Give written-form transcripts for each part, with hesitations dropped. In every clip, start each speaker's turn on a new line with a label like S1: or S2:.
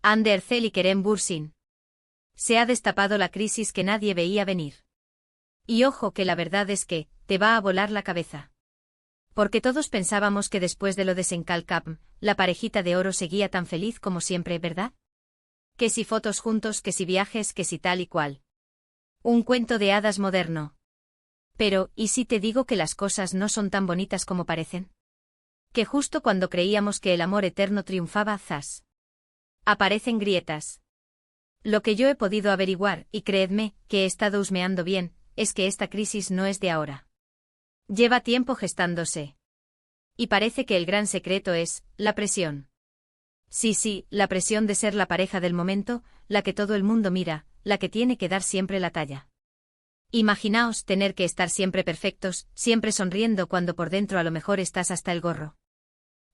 S1: Ander Ercel y Kerem Bürsin. Se ha destapado la crisis que nadie veía venir. Y ojo que la verdad es que, te va a volar la cabeza. Porque todos pensábamos que después de lo de Senkalkapm, la parejita de oro seguía tan feliz como siempre, ¿verdad? Que si fotos juntos, que si viajes, que si tal y cual. Un cuento de hadas moderno. Pero, ¿y si te digo que las cosas no son tan bonitas como parecen? Que justo cuando creíamos que el amor eterno triunfaba, ¡zas! Aparecen grietas. Lo que yo he podido averiguar, y creedme, que he estado husmeando bien, es que esta crisis no es de ahora. Lleva tiempo gestándose. Y parece que el gran secreto es, la presión. Sí, la presión de ser la pareja del momento, la que todo el mundo mira, la que tiene que dar siempre la talla. Imaginaos tener que estar siempre perfectos, siempre sonriendo cuando por dentro a lo mejor estás hasta el gorro.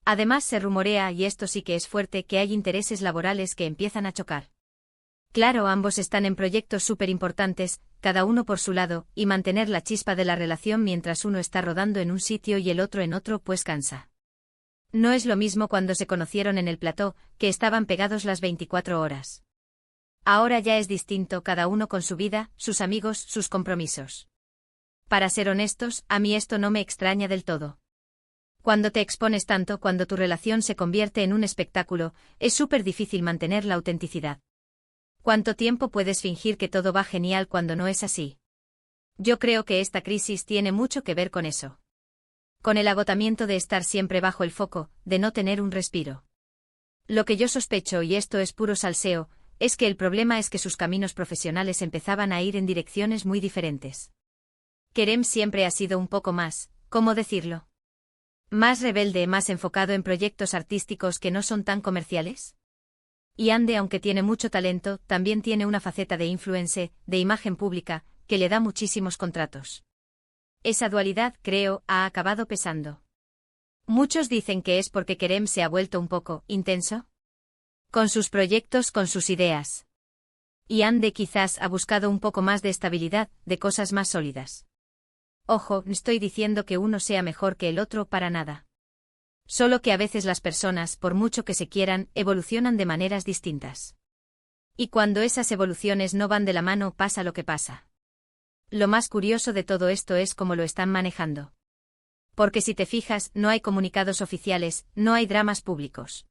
S1: Además se rumorea, y esto sí que es fuerte, que hay intereses laborales que empiezan a chocar. Claro, ambos están en proyectos súper importantes, cada uno por su lado, y mantener la chispa de la relación mientras uno está rodando en un sitio y el otro en otro pues cansa. No es lo mismo cuando se conocieron en el plató, que estaban pegados las 24 horas. Ahora ya es distinto, cada uno con su vida, sus amigos, sus compromisos. Para ser honestos, a mí esto no me extraña del todo. Cuando te expones tanto, cuando tu relación se convierte en un espectáculo, es súper difícil mantener la autenticidad. ¿Cuánto tiempo puedes fingir que todo va genial cuando no es así? Yo creo que esta crisis tiene mucho que ver con eso. Con el agotamiento de estar siempre bajo el foco, de no tener un respiro. Lo que yo sospecho, y esto es puro salseo, es que el problema es que sus caminos profesionales empezaban a ir en direcciones muy diferentes. Kerem siempre ha sido un poco más, ¿cómo decirlo? Más rebelde, más enfocado en proyectos artísticos que no son tan comerciales. Y Ande, aunque tiene mucho talento, también tiene una faceta de influencer, de imagen pública, que le da muchísimos contratos. Esa dualidad, creo, ha acabado pesando. Muchos dicen que es porque Kerem se ha vuelto un poco intenso. Con sus proyectos, con sus ideas. Y Ande quizás ha buscado un poco más de estabilidad, de cosas más sólidas. Ojo, no estoy diciendo que uno sea mejor que el otro para nada. Solo que a veces las personas, por mucho que se quieran, evolucionan de maneras distintas. Y cuando esas evoluciones no van de la mano, pasa lo que pasa. Lo más curioso de todo esto es cómo lo están manejando. Porque si te fijas, no hay comunicados oficiales, no hay dramas públicos.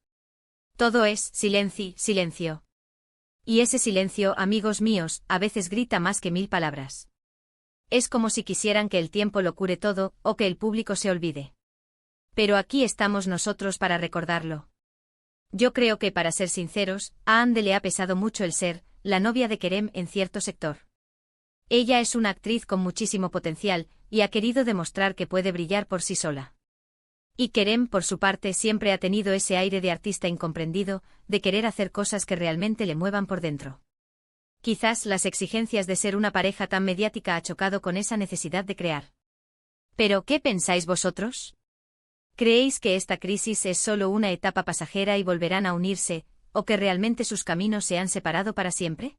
S1: Todo es silencio, silencio. Y ese silencio, amigos míos, a veces grita más que 1000 palabras. Es como si quisieran que el tiempo lo cure todo, o que el público se olvide. Pero aquí estamos nosotros para recordarlo. Yo creo que, para ser sinceros, a Ande le ha pesado mucho el ser la novia de Kerem en cierto sector. Ella es una actriz con muchísimo potencial, y ha querido demostrar que puede brillar por sí sola. Y Kerem, por su parte, siempre ha tenido ese aire de artista incomprendido, de querer hacer cosas que realmente le muevan por dentro. Quizás las exigencias de ser una pareja tan mediática ha chocado con esa necesidad de crear. ¿Pero qué pensáis vosotros? ¿Creéis que esta crisis es solo una etapa pasajera y volverán a unirse, o que realmente sus caminos se han separado para siempre?